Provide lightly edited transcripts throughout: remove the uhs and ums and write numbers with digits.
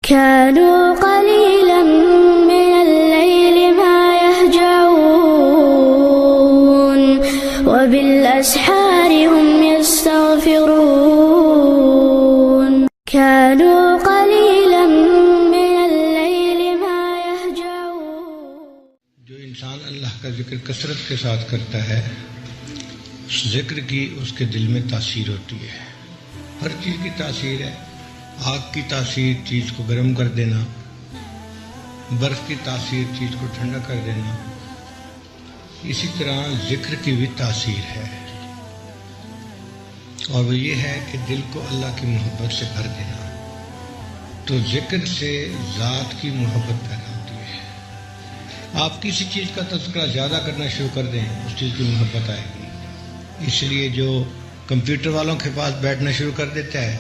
كانوا قليلا من الليل ما يهجعون وبالأسحار هم يستغفرون كانوا قليلا من الليل ما يهجعون. جو انسان اللہ کا ذکر کثرت کے ساتھ کرتا ہے، اس ذکر کی اس کے دل میں تاثیر ہوتی ہے. ہر چیز کی تاثیر ہے. آگ کی تاثیر چیز کو گرم کر دینا، برف کی تاثیر چیز کو ٹھنڈا کر دینا. اسی طرح ذکر کی بھی تاثیر ہے، اور وہ یہ ہے کہ دل کو اللہ کی محبت سے بھر دینا. تو ذکر سے ذات کی محبت پیدا ہوتی ہے. آپ کسی چیز کا تذکرہ زیادہ کرنا شروع کر دیں، اس چیز کی محبت آئے گی. اس لیے جو کمپیوٹر والوں کے پاس بیٹھنا شروع کر دیتا ہے،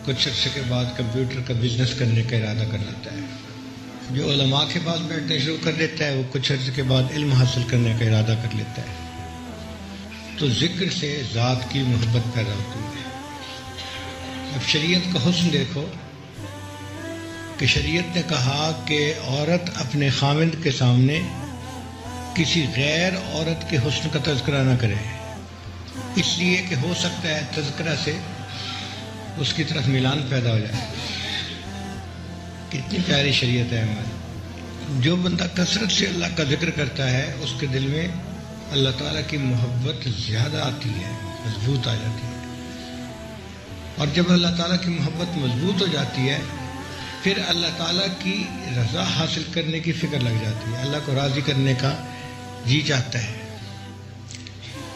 کچھ عرصے کے بعد کمپیوٹر کا بزنس کرنے کا ارادہ کر لیتا ہے. جو علماء کے پاس بیٹھنا شروع کر دیتا ہے، وہ کچھ عرصے کے بعد علم حاصل کرنے کا ارادہ کر لیتا ہے. تو ذکر سے ذات کی محبت پیدا ہوتی ہے. اب شریعت کا حسن دیکھو کہ شریعت نے کہا کہ عورت اپنے خاوند کے سامنے کسی غیر عورت کے حسن کا تذکرہ نہ کرے، اس لیے کہ ہو سکتا ہے تذکرہ سے اس کی طرف میلان پیدا ہو جائے. کتنی پیاری شریعت ہے ہماری. جو بندہ کثرت سے اللہ کا ذکر کرتا ہے، اس کے دل میں اللہ تعالیٰ کی محبت زیادہ آتی ہے، مضبوط آ جاتی ہے. اور جب اللہ تعالیٰ کی محبت مضبوط ہو جاتی ہے، پھر اللہ تعالیٰ کی رضا حاصل کرنے کی فکر لگ جاتی ہے. اللہ کو راضی کرنے کا جی چاہتا ہے.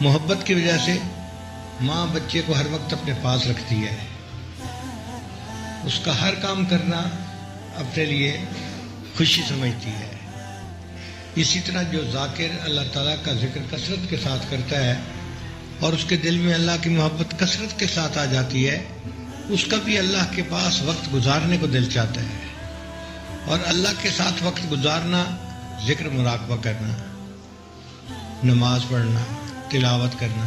محبت کی وجہ سے ماں بچے کو ہر وقت اپنے پاس رکھتی ہے، اس کا ہر کام کرنا اپنے لیے خوشی سمجھتی ہے. اسی طرح جو ذاکر اللہ تعالیٰ کا ذکر کثرت کے ساتھ کرتا ہے اور اس کے دل میں اللہ کی محبت کثرت کے ساتھ آ جاتی ہے، اس کا بھی اللہ کے پاس وقت گزارنے کو دل چاہتا ہے. اور اللہ کے ساتھ وقت گزارنا، ذکر مراقبہ کرنا، نماز پڑھنا، تلاوت کرنا.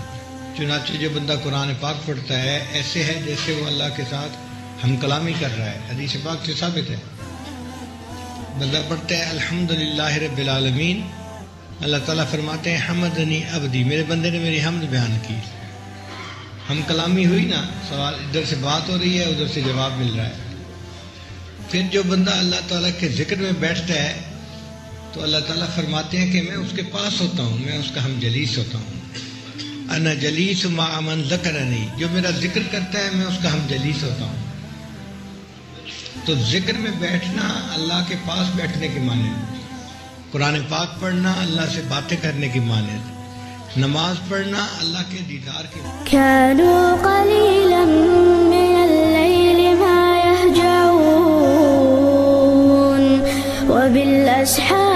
چنانچہ جو بندہ قرآن پاک پڑھتا ہے، ایسے ہے جیسے وہ اللہ کے ساتھ ہم کلامی کر رہا ہے. حدیث پاک سے ثابت ہے. بندہ پڑھتا ہے الحمدللہ رب العالمین، اللہ تعالیٰ فرماتے ہیں حمدنی عبدی، میرے بندے نے میری حمد بیان کی. ہم کلامی ہوئی نا، سوال ادھر سے بات ہو رہی ہے، ادھر سے جواب مل رہا ہے. پھر جو بندہ اللہ تعالیٰ کے ذکر میں بیٹھتا ہے تو اللہ تعالیٰ فرماتے ہیں کہ میں اس کے پاس ہوتا ہوں، میں اس کا ہم جلیس ہوتا ہوں. انا جلیس مع من ذکرنی، جو میرا ذکر کرتا ہے میں اس کا ہم جلیس ہوتا ہوں. تو ذکر میں بیٹھنا اللہ کے پاس بیٹھنے کی معنی ہے. قرآن پاک پڑھنا اللہ سے باتیں کرنے کی معنی ہے. نماز پڑھنا اللہ کے دیدار کی. كانوا قليلا من الليل ما يهجعون وبالأسحار